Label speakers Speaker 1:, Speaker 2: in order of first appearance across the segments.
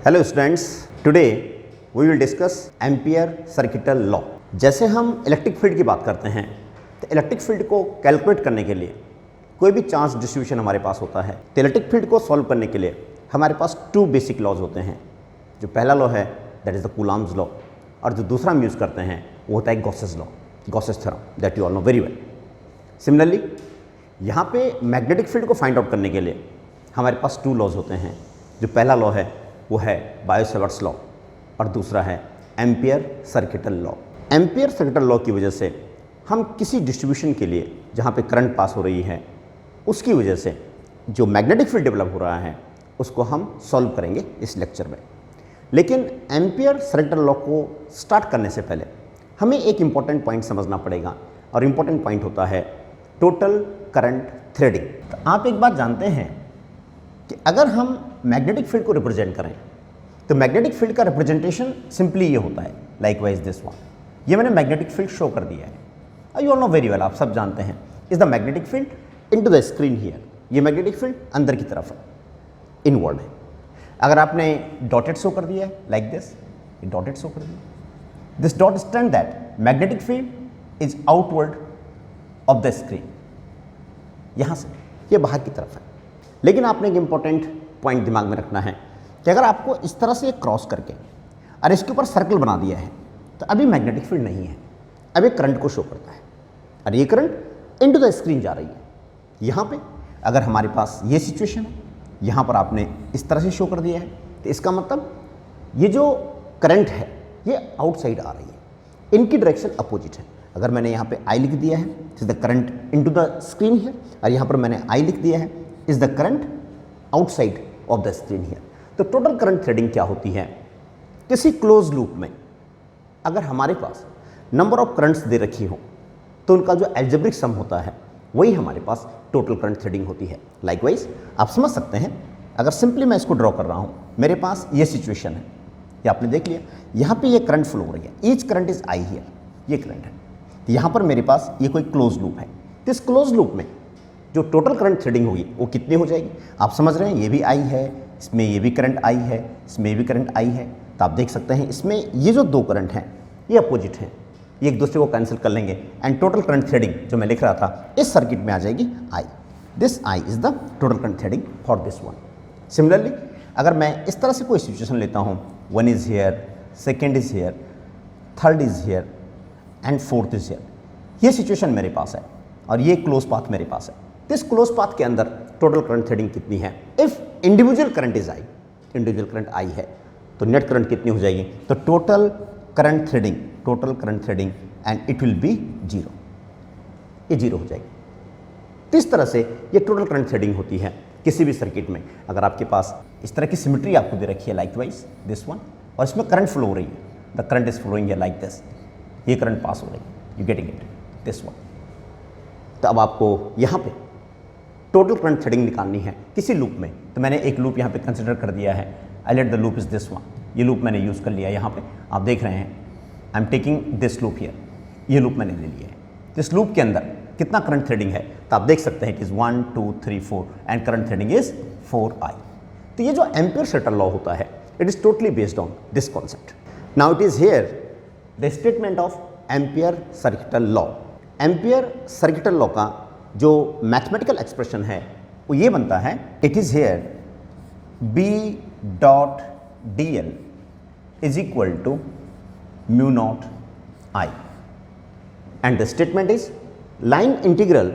Speaker 1: Hello students, today we will discuss ampere circuital law. जैसे हम electric field की बात करते हैं तो इलेक्ट्रिक फील्ड को कैलकुलेट करने के लिए कोई भी चार्ज डिस्ट्रीब्यूशन हमारे पास होता है। तो इलेक्ट्रिक फील्ड को सॉल्व करने के लिए हमारे पास टू बेसिक लॉज होते हैं। जो पहला लॉ है that is the Coulomb's law, और जो दूसरा हम यूज़ करते हैं वो होता है Gauss's law, Gauss's theorem, that you all know very well. Similarly यहाँ पे मैग्नेटिक फील्ड को फाइंड आउट करने के लिए हमारे पास टू लॉज होते हैं। जो पहला लॉ है वो है बायो-सेवर्ट्स लॉ और दूसरा है ampere circuital law. Ampere circuital law की वजह से हम किसी डिस्ट्रीब्यूशन के लिए जहाँ पे करंट पास हो रही है उसकी वजह से जो मैग्नेटिक फील्ड डेवलप हो रहा है उसको हम सॉल्व करेंगे इस लेक्चर में। लेकिन एम्पियर सर्किटल लॉ को स्टार्ट करने से पहले हमें एक इम्पॉर्टेंट पॉइंट समझना पड़ेगा, और इम्पॉर्टेंट पॉइंट होता है टोटल करंट थ्रेडिंग। तो आप एक बात जानते हैं कि अगर हम मैग्नेटिक फील्ड को रिप्रेजेंट करें तो मैग्नेटिक फील्ड का रिप्रेजेंटेशन सिंपली ये होता है, लाइकवाइज दिस वन। ये मैंने मैग्नेटिक फील्ड शो कर दिया है। You all know very well, आप सब जानते हैं is the magnetic field into the screen here. ये मैग्नेटिक फील्ड अंदर की तरफ है, इनवर्ड है। अगर आपने डॉटेड शो कर दिया है लाइक दिस, डॉटेड शो कर दिया, this dot stand that magnetic field is outward of the screen. यहां से ये बाहर की तरफ है। लेकिन आपने एक इंपॉर्टेंट पॉइंट दिमाग में रखना है कि अगर आपको इस तरह से क्रॉस करके और इसके ऊपर सर्कल बना दिया है तो अभी मैग्नेटिक फील्ड नहीं है, अब ये करंट को शो करता है और ये करंट इनटू द स्क्रीन जा रही है। यहाँ पे अगर हमारे पास ये सिचुएशन है, यहाँ पर आपने इस तरह से शो कर दिया है, तो इसका मतलब ये जो करंट है ये आउटसाइड आ रही है, इनकी डायरेक्शन अपोजिट है। अगर मैंने यहाँ पे आई लिख दिया है is the current into the screen here, और यहाँ पर मैंने आई लिख दिया है is the current outside of the screen here. तो टोटल करंट थ्रेडिंग क्या होती है? किसी क्लोज लूप में अगर हमारे पास नंबर ऑफ करंट्स दे रखी हो तो उनका जो एल्जेब्रिक सम होता है वही हमारे पास टोटल करंट थ्रेडिंग होती है। लाइकवाइज आप समझ सकते हैं, अगर सिंपली मैं इसको ड्रॉ कर रहा हूँ, मेरे पास ये सिचुएशन है, ये आपने देख लिया, यहाँ पे ये करंट फ्लो हो रही है, each current is I hear, ये करंट है। तो यहाँ पर मेरे पास ये कोई क्लोज लूप है। तो इस क्लोज लूप में जो टोटल करंट थ्रेडिंग होगी वो कितनी हो जाएगी? आप समझ रहे हैं, ये भी आई है, इसमें ये भी करंट आई है, इसमें भी करंट आई है। तो आप देख सकते हैं इसमें ये जो दो करंट हैं ये अपोजिट हैं, ये एक दूसरे को कैंसिल कर लेंगे एंड टोटल करंट थ्रेडिंग जो मैं लिख रहा था इस सर्किट में आ जाएगी I. This I is the total current threading for this one. Similarly अगर मैं इस तरह से कोई सिचुएशन लेता हूँ, one is here, second is here, third is here and fourth is here, ये सिचुएशन मेरे पास है और ये क्लोज पाथ मेरे पास है। इस क्लोज पाथ के अंदर टोटल करंट थ्रेडिंग कितनी है? If individual current is I, individual current I है तो नेट करंट कितनी हो जाएगी? तो total current threading and it will B zero, ये जीरो हो जाएगी। तो इस तरह से ये टोटल करंट थ्रेडिंग होती है किसी भी सर्किट में। अगर आपके पास इस तरह की सिमेट्री आपको दे रखी है लाइकवाइज दिस वन, और इसमें करंट फ्लो हो रही है, the current is flowing like this, ये करंट पास हो रही है, you getting it, this one. तो अब आपको यहाँ पे टोटल करंट थ्रेडिंग निकालनी है किसी लूप में। तो मैंने एक लूप यहाँ पे कंसिडर कर दिया है, I let the loop is this one, ये लूप मैंने यूज़ कर लिया। यहाँ पे आप देख रहे हैं I am taking this loop here, ये लूप मैंने ले लिया है। तो इस लूप के अंदर कितना करंट थ्रेडिंग है? तो आप देख सकते हैं it is 1 2 3 4 and current threading is 4i। तो ये जो एम्पियर सर्किटल लॉ होता है it is totally based on this concept. Now it is here the statement of ampere circuital law. Ampere circuital law का जो मैथमेटिकल एक्सप्रेशन है वो ये बनता है, it is here B dot dl is equal to mu not I, and the statement is line integral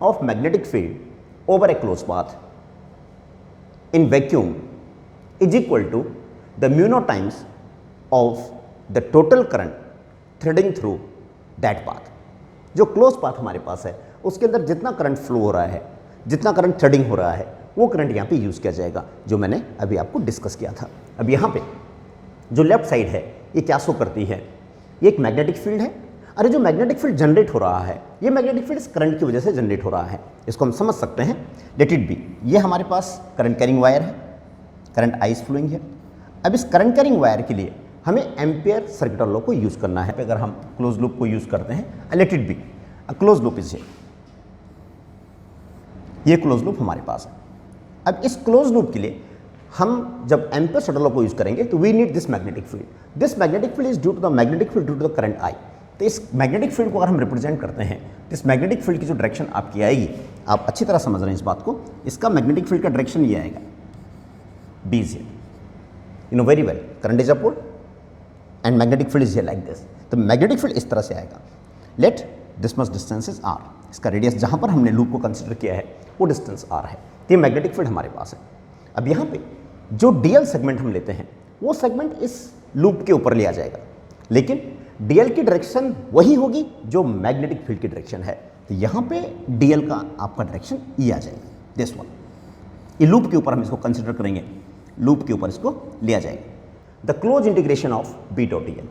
Speaker 1: of magnetic field over a closed path in vacuum is equal to the mu naught times of the total current threading through that path। जो close path हमारे पास है उसके अंदर जितना current flow हो रहा है, जितना करंट थ्रेडिंग हो रहा है, वो करंट यहाँ पे यूज़ किया जाएगा जो मैंने अभी आपको डिस्कस किया था। अब यहाँ पे जो लेफ्ट साइड है ये क्या शो करती है? ये एक मैग्नेटिक फील्ड है, अरे जो मैग्नेटिक फील्ड जनरेट हो रहा है ये मैग्नेटिक फील्ड इस करंट की वजह से जनरेट हो रहा है। इसको हम समझ सकते हैं, लेट इट बी, ये हमारे पास करंट कैरिंग वायर है, करंट आई इज फ्लोइंग है। अब इस करंट कैरिंग वायर के लिए हमें एम्पियर सर्किटल लॉ को यूज़ करना है। अगर हम क्लोज लूप को यूज़ करते हैं, late it be a close loop is ये क्लोज लूप हमारे पास है। अब इस क्लोज लूप के लिए हम जब एम्पियर शटल लॉ को यूज करेंगे तो we need this magnetic field. This magnetic field is due to the magnetic field due to the current I. तो इस मैग्नेटिक फील्ड को अगर हम रिप्रेजेंट करते हैं तो इस मैग्नेटिक फील्ड की जो डायरेक्शन आपकी आएगी, आप अच्छी तरह समझ रहे हैं इस बात को, इसका मैग्नेटिक फील्ड का डायरेक्शन ये आएगा, B is here, you know very well, current is upward and magnetic field is here like this. तो मैग्नेटिक फील्ड इस तरह से आएगा, let this much distance is R, इसका रेडियस जहां पर हमने लूप को कंसिडर किया है वो डिस्टेंस आर है। तो ये मैग्नेटिक फील्ड हमारे पास है। अब यहाँ पे जो डीएल सेगमेंट हम लेते हैं वो सेगमेंट इस लूप के ऊपर लिया जाएगा, लेकिन डीएल की डायरेक्शन वही होगी जो मैग्नेटिक फील्ड की डायरेक्शन है। तो यहाँ पे डीएल का आपका डायरेक्शन ये आ जाएगा, दिस वन। ये लूप के ऊपर हम इसको कंसिडर करेंगे, लूप के ऊपर इसको लिया जाएगा। The close integration of B dot DL,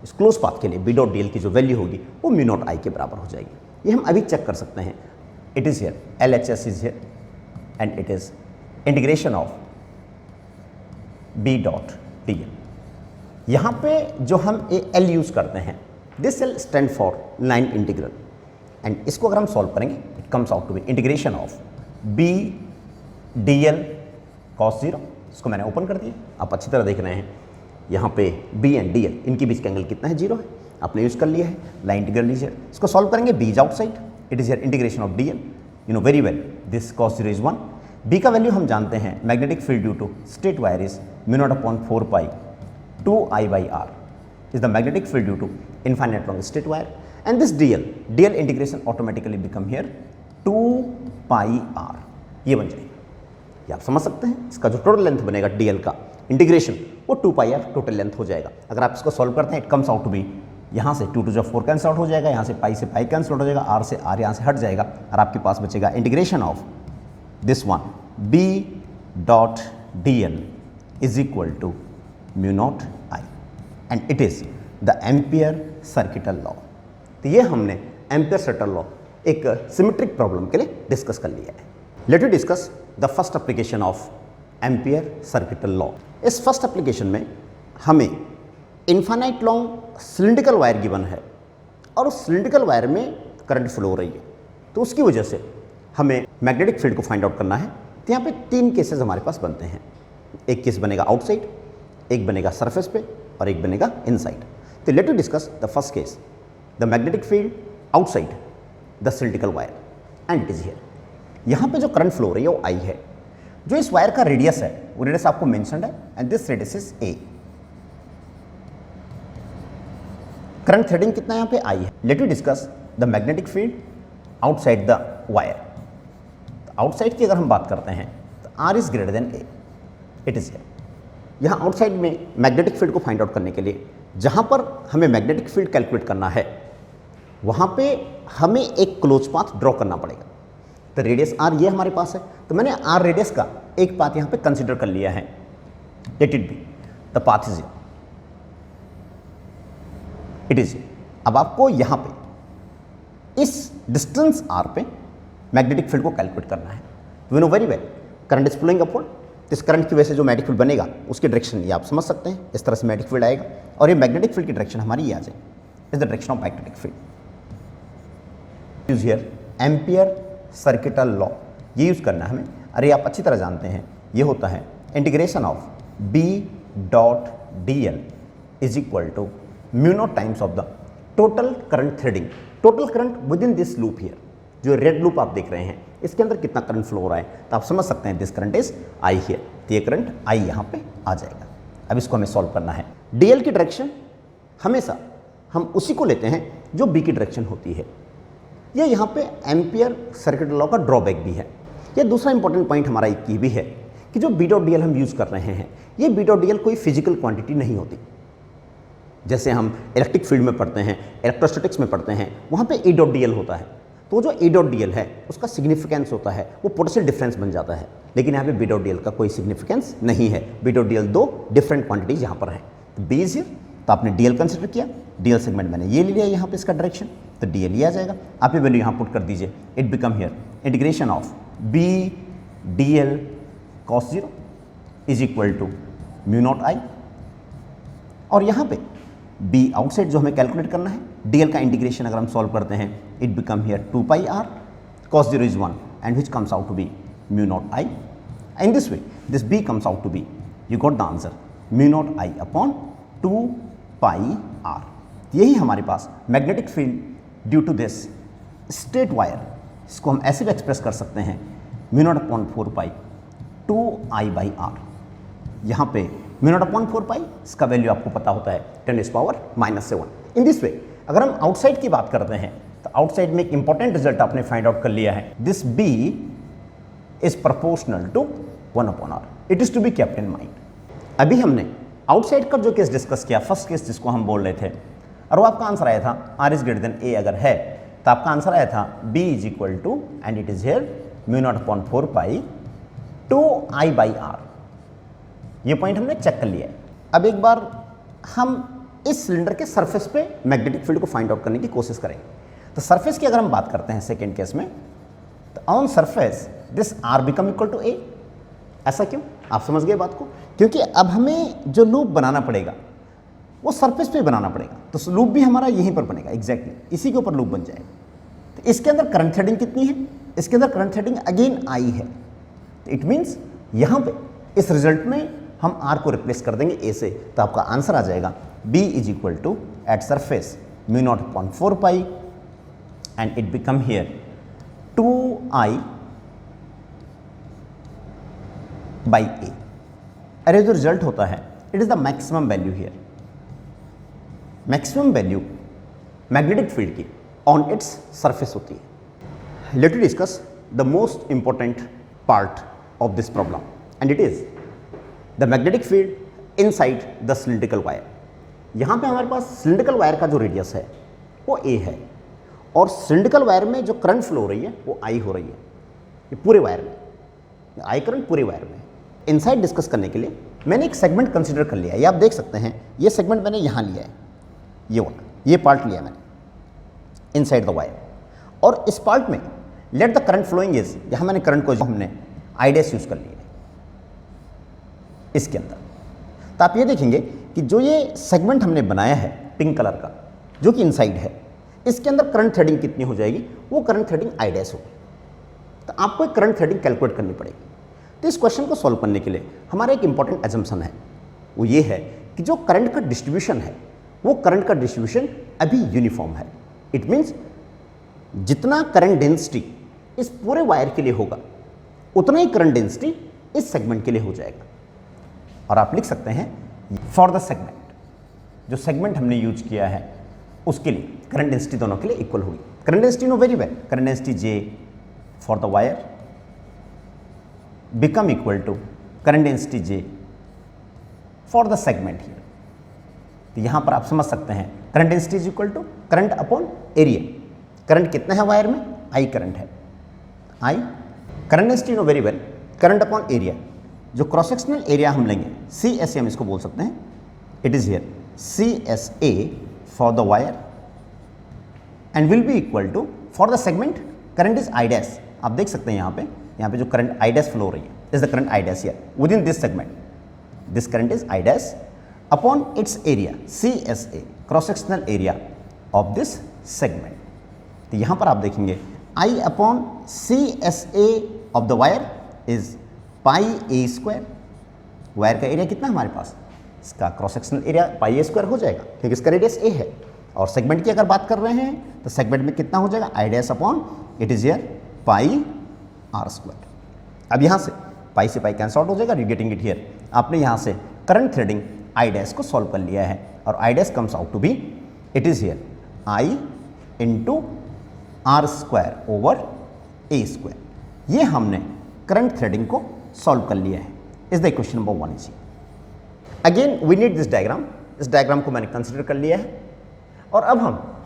Speaker 1: इस क्लोज पाथ के लिए बी डॉट डीएल की जो वैल्यू होगी वो म्यू नॉट आई के बराबर हो जाएगी। ये हम अभी चेक कर सकते हैं। It is here, L H S is here and it is integration of B dot DL. यहाँ पे जो हम एल यूज करते हैं, this L stand for line integral, and इसको अगर हम सॉल्व करेंगे it comes out to be integration of B D L cos zero. इसको मैंने ओपन कर दिया, आप अच्छी तरह देख रहे हैं। यहाँ पे बी एंड डी एल इनके बीच का एंगल कितना है, जीरो है, आपने यूज कर लिया है, लाइन इंटीग्रल लीजिए। इसको सॉल्व करेंगे, B is outside, it is here integration of D L, you know very well, this cos zero is 1। B का वैल्यू हम जानते हैं, magnetic field due to straight wire is mu not upon 4 pi 2 I by r is the magnetic field due to infinite long straight wire, and this dl integration automatically become here 2 pi r, ये बन जाएगा। ये आप समझ सकते हैं, इसका जो टोटल लेंथ बनेगा dl का इंटीग्रेशन वो 2 pi r टोटल लेंथ हो जाएगा। अगर आप इसको सॉल्व करते हैं it comes out to be, यहाँ से 2 to 4 कैंसिल आउट हो जाएगा, यहाँ से पाई से पाई कैंसिल आउट हो जाएगा, r से r यहाँ से हट जाएगा, और आपके पास बचेगा integration of this one b dot dl is equal to mu not I, and it is the ampere circuital law. तो ये हमने एम्पियर सर्किटल लॉ एक सिमेट्रिक प्रॉब्लम के लिए डिस्कस कर लिया है। Let you discuss the first application of ampere circuital law. इस फर्स्ट एप्लीकेशन में हमें infinite long cylindrical wire given है और उस सिलिंड्रिकल वायर में करंट फ्लो हो रही है, तो उसकी वजह से हमें मैग्नेटिक फील्ड को फाइंड आउट करना है। तो यहाँ पे 3 केसेस हमारे पास बनते हैं, एक केस बनेगा आउटसाइड, एक बनेगा सरफेस पे और एक बनेगा इनसाइड। तो late you discuss the first case, the magnetic field outside the cylindrical wire and it is here. यहाँ पे जो करंट फ्लो हो रही है वो आई है, जो इस वायर का रेडियस है वो रेडियस आपको मेंशन्ड है, and this radius is A. Current threading कितना यहाँ पे आई है। Let you discuss the magnetic field outside the wire. Outside की अगर हम बात करते हैं तो R is greater than A, it is here. यहाँ आउटसाइड में मैग्नेटिक फील्ड को फाइंड आउट करने के लिए जहाँ पर हमें मैग्नेटिक फील्ड कैलकुलेट करना है वहाँ पे हमें एक क्लोज पाथ ड्रॉ करना पड़ेगा। तो रेडियस आर ये हमारे पास है, तो मैंने आर रेडियस का एक पाथ यहाँ पे कंसिडर कर लिया है, let it be the path is it is. अब आपको यहाँ पे इस डिस्टेंस आर पे मैग्नेटिक फील्ड को कैलकुलेट करना है। We know very well, current is flowing upward, इस करंट की वजह से जो मैग्नेटिक फील्ड बनेगा उसकी डायरेक्शन ये आप समझ सकते हैं, इस तरह से मैग्नेटिक फील्ड आएगा और ये मैग्नेटिक फील्ड की डायरेक्शन हमारी ये आ जाएगी, is the direction of magnetic field. Use here ampere circuital law, ये यूज करना है हमें। अरे आप अच्छी तरह जानते हैं, ये होता है integration of B dot D L is equal to mu not times of the total current threading, total current within this loop here. जो रेड लूप आप देख रहे हैं इसके अंदर कितना करंट फ्लो हो रहा है, तो आप समझ सकते हैं this current is I hear, तो ये करंट आई यहाँ पे आ जाएगा। अब इसको हमें सॉल्व करना है। डीएल की डायरेक्शन हमेशा हम उसी को लेते हैं जो बी की डायरेक्शन होती है। ये यहाँ पे एम्पियर सर्किट लॉ का ड्रॉबैक भी है। ये दूसरा इंपॉर्टेंट पॉइंट हमारा एक ये भी है कि जो बी डॉट डी एल हम यूज़ कर रहे हैं, ये बी डॉट डी एल कोई फिजिकल क्वांटिटी नहीं होती। जैसे हम इलेक्ट्रिक फील्ड में पढ़ते हैं, इलेक्ट्रोस्टैटिक्स में पढ़ते हैं, वहाँ पे ई डॉट डी एल होता है, तो जो ए डॉट डी एल है उसका सिग्निफिकेंस होता है, वो पोटेंशियल डिफरेंस बन जाता है। लेकिन यहाँ पे बी डॉट डी एल का कोई सिग्निफिकेंस नहीं है। B dot D L 2 different quantities यहाँ पर हैं। तो बी इज हियर, तो आपने डी एल कंसिडर किया, डी एल सेगमेंट मैंने ये ले लिया यहाँ पे इसका डायरेक्शन, तो डी एल ये आ जाएगा। आप ये वैल्यू यहाँ पुट कर दीजिए, it become here integration of B D L cos zero is equal to mu not I, और यहाँ पे बी आउटसाइड जो हमें कैलकुलेट करना है, डीएल का इंटीग्रेशन अगर हम सॉल्व करते हैं it become here 2 pi R, cos 0 is 1 and which comes out to be mu naught I. In this way this b comes out to be, you got the answer, mu not I upon 2 pi r। यही हमारे पास magnetic field due to this straight wire, इसको हम ऐसे भी express कर सकते हैं mu not upon 4 pi 2 I by r। यहाँ पे म्यू नॉट अपॉन 4 पाई, इसका वैल्यू आपको पता होता है 10⁻⁻⁷। इन दिस वे अगर हम आउटसाइड की बात करते हैं तो आउटसाइड में एक इंपॉर्टेंट रिजल्ट आपने फाइंड आउट कर लिया है, this b is proportional to 1/r। It is to be kept in mind. अभी हमने आउटसाइड का जो केस डिस्कस किया, फर्स्ट केस जिसको हम बोल रहे थे, और वो आपका आंसर आया था r is greater than a अगर है तो आपका आंसर आया था b is equal to, and it is here mu not upon 4 pi 2 I by r। ये पॉइंट हमने चेक कर लिया है। अब एक बार हम इस सिलेंडर के सरफेस पे मैग्नेटिक फील्ड को फाइंड आउट करने की कोशिश करेंगे। तो सरफेस की अगर हम बात करते हैं सेकेंड केस में, तो on surface this r become equal to a। ऐसा क्यों, आप समझ गए बात को? क्योंकि अब हमें जो लूप बनाना पड़ेगा वो सरफेस पे बनाना पड़ेगा, तो लूप भी हमारा यहीं पर बनेगा, एग्जैक्टली इसी के ऊपर लूप बन जाएगा। तो इसके अंदर करंट थ्रेडिंग कितनी है? इसके अंदर करंट थ्रेडिंग अगेन I है। तो इट मीन्स यहाँ पे इस रिजल्ट में हम r को रिप्लेस कर देंगे a से, तो आपका आंसर आ जाएगा b is equal to at surface mu not upon 4 pi, and it become here 2I by a। अरे जो रिजल्ट होता है it is the maximum value here, maximum value magnetic field की ऑन इट्स सरफेस होती है। Let us discuss the most important part of this problem, and it is the magnetic field inside the cylindrical wire. यहाँ पे हमारे पास cylindrical wire का जो radius है वो a है, और सिलिंड्रिकल वायर में जो करंट फ्लो हो रही है वो I हो रही है, ये पूरे वायर में, I करंट पूरे वायर में। इनसाइड डिस्कस करने के लिए मैंने एक सेगमेंट कंसीडर कर लिया है, ये आप देख सकते हैं, ये सेगमेंट मैंने यहाँ लिया है, ये वाला, ये पार्ट लिया मैंने इनसाइड द वायर, और इस पार्ट में let the current following is, यहाँ मैंने करंट को हमने I डैश यूज कर लिया है इसके अंदर। तो आप ये देखेंगे कि जो ये सेगमेंट हमने बनाया है पिंक कलर का जो कि इनसाइड है, इसके अंदर करंट थ्रेडिंग कितनी हो जाएगी? वो करंट थ्रेडिंग I डैश होगी। तो आपको एक करंट थ्रेडिंग कैलकुलेट करनी पड़ेगी। तो इस क्वेश्चन को सॉल्व करने के लिए हमारा एक इंपॉर्टेंट एजम्पशन है, वो ये है कि जो करंट का डिस्ट्रीब्यूशन है वो करंट का डिस्ट्रीब्यूशन अभी यूनिफॉर्म है। इट मीन्स जितना करंट डेंसिटी इस पूरे वायर के लिए होगा उतना ही करंट डेंसिटी इस सेगमेंट के लिए हो जाएगा। और आप लिख सकते हैं फॉर द सेगमेंट, जो सेगमेंट हमने यूज किया है उसके लिए करंट डेंसिटी दोनों के लिए इक्वल होगी। Current density know very well, current density J for the wire become equal to current density J for the segment here। तो यहाँ पर आप समझ सकते हैं current density is equal to current upon area. Current कितना है वायर में? I करंट है, I current density know very well, current upon area, जो क्रॉस सेक्शनल एरिया हम लेंगे CSA हम इसको बोल सकते हैं, it is here CSA for the wire and will be equal to for the segment current is I dash. आप देख सकते हैं यहाँ पे जो करंट I डैश फ्लो हो रही है is the current I dash here with in this segment, this current is I dash upon its area CSA, cross sectional area of this segment. तो यहाँ पर आप देखेंगे I upon CSA of the wire is pi a square. Wire का area कितना हमारे पास, इसका cross sectional area pi a square हो जाएगा क्योंकि इसका रेडियस a है, और सेगमेंट की अगर बात कर रहे हैं तो सेगमेंट में कितना हो जाएगा? I dash upon it is here pi r square. अब यहाँ से पाई से पाई कैंसल आउट हो जाएगा, गेटिंग इट हियर। आपने यहाँ से करंट थ्रेडिंग I डैश को सॉल्व कर लिया है, और I dash comes out to be it is here I into r square over a square. ये हमने करंट थ्रेडिंग को सॉल्व कर लिया है। Is the equation number 1 easy. Again we need this diagram, इस डायग्राम को मैंने कंसिडर कर लिया है, और अब हम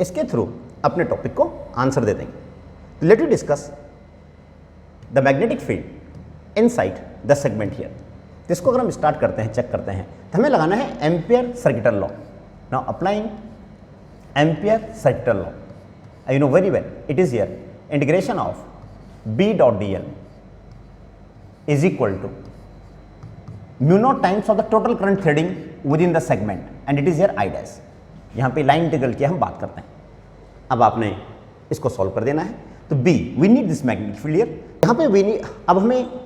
Speaker 1: इसके थ्रू अपने टॉपिक को आंसर दे देंगे। Late you discuss the magnetic field inside the segment here. तो इसको अगर हम स्टार्ट करते हैं, चेक करते हैं, तो हमें लगाना है ampere circuital law. Now applying ampere circuital law, you know very well, it is here integration of B dot dl is equal to mu naught times of the total current threading within the segment and it is here I dash। यहाँ पे line integral की हम बात करते हैं। अब आपने इसको सॉल्व कर देना है। तो B we need this magnetic field here, यहाँ पे वी नीड, अब हमें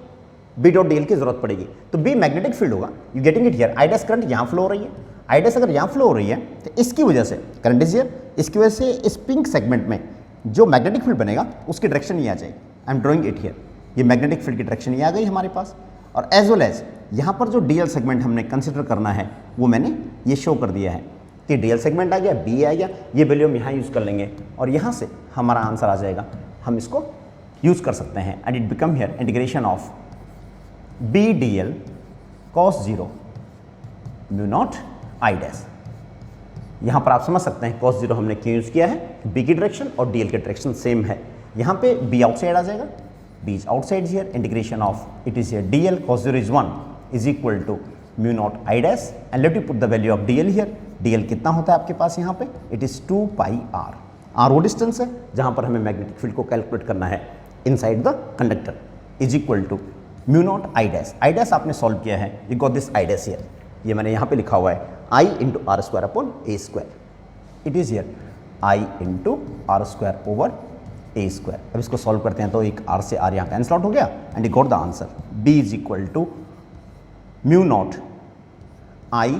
Speaker 1: बी डॉट डी एल की जरूरत पड़ेगी, तो बी मैग्नेटिक फील्ड होगा, you getting it here. I dash current यहाँ फ्लो हो रही है, आई डैश अगर यहाँ फ्लो हो रही है तो इसकी वजह से करंट इज हियर, इसकी वजह से इस पिंक सेगमेंट में जो मैग्नेटिक फील्ड बनेगा उसकी डायरेक्शन ये आ जाएगी। I am drawing it here, ये मैग्नेटिक फील्ड की डायरेक्शन ये आ गई हमारे पास। और एज वेल एज यहाँ पर जो डीएल सेगमेंट हमने कंसिडर करना है वो मैंने ये शो कर दिया है कि डीएल सेगमेंट आ गया, बी आ गया, ये वैल्यू हम यहाँ यूज़ कर लेंगे और यहाँ से हमारा आंसर आ जाएगा। हम इसको यूज़ कर सकते हैं and it become here integration of B D L cos 0 mu not I dash. यहाँ पर आप समझ सकते हैं cos 0 हमने क्यों यूज़ किया है, b की डायरेक्शन और dl की डायरेक्शन सेम है। यहाँ पे b आउटसाइड आ जाएगा, b is outside here, integration of it is here dl cos 0 is 1 is equal to mu not I dash and let you put the value of dl here. dl कितना होता है आपके पास यहाँ पे, it is 2 pi r। r वो distance है जहाँ पर हमें मैग्नेटिक फील्ड को कैलकुलेट करना है inside the conductor, is equal to mu not I dash. I dash आपने सॉल्व किया है, you got this I dash here, ये मैंने यहाँ पे लिखा हुआ है I into R square upon A square, it is here I into R square over A square. अब इसको सॉल्व करते हैं तो एक r से r यहाँ कैंसल आउट हो गया and you got the answer b is equal to mu not I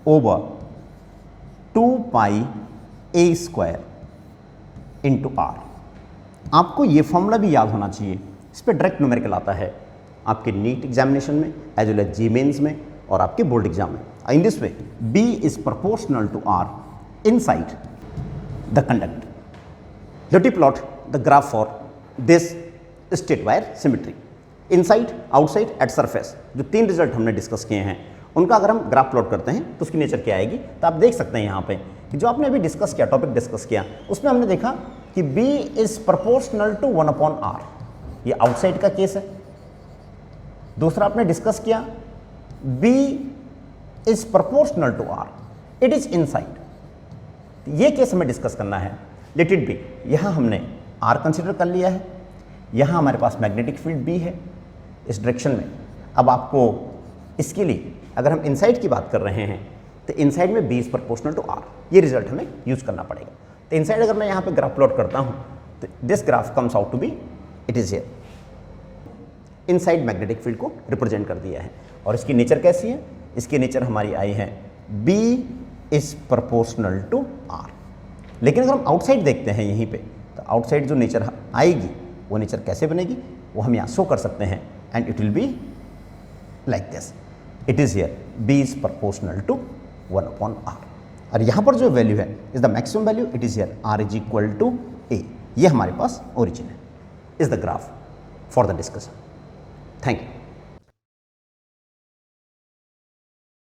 Speaker 1: over 2 pi A square into R. आपको ये फॉर्मूला भी याद होना चाहिए, इस पर डायरेक्ट न्यूमेरिकल आता है आपके नीट एग्जामिनेशन में एज वेल एज जी मेन्स में और आपके बोर्ड एग्जाम में। In this way, B is proportional to R inside the conductor. Let me plot the graph for this state wire symmetry. Inside, outside, at surface. जो 3 result हमने discuss किए हैं उनका अगर हम ग्राफ प्लॉट करते हैं तो उसकी नेचर क्या आएगी, तो आप देख सकते हैं यहाँ पे कि जो आपने अभी डिस्कस किया, टॉपिक डिस्कस किया, उसमें हमने देखा कि B is proportional to 1/R। ये आउटसाइड का केस है। दूसरा आपने डिस्कस किया B is proportional to R, it is inside। ये केस हमें डिस्कस करना है। लेट इट बी, यहाँ हमने R कंसिडर कर लिया है, यहाँ हमारे पास मैग्नेटिक फील्ड B है इस डायरेक्शन में। अब आपको इसके लिए अगर हम इनसाइड की बात कर रहे हैं तो इनसाइड में B is proportional to R, ये रिजल्ट हमें यूज करना पड़ेगा। तो इनसाइड अगर मैं यहाँ पे ग्राफ प्लॉट करता हूँ तो this graph comes out to be, it is here, inside magnetic field को रिप्रेजेंट कर दिया है। और इसकी नेचर कैसी है, इसकी नेचर हमारी आई है B is proportional to R। लेकिन अगर हम आउटसाइड देखते हैं यहीं पे, तो आउटसाइड जो नेचर आएगी वो नेचर कैसे बनेगी वो हम यहाँ शो कर सकते हैं and it will be like this, it is here B is proportional to 1/R। और यहाँ पर जो वैल्यू है is the maximum value, it is here R is equal to A। ये हमारे पास ओरिजिन है, is the graph for the discussion. Thank you.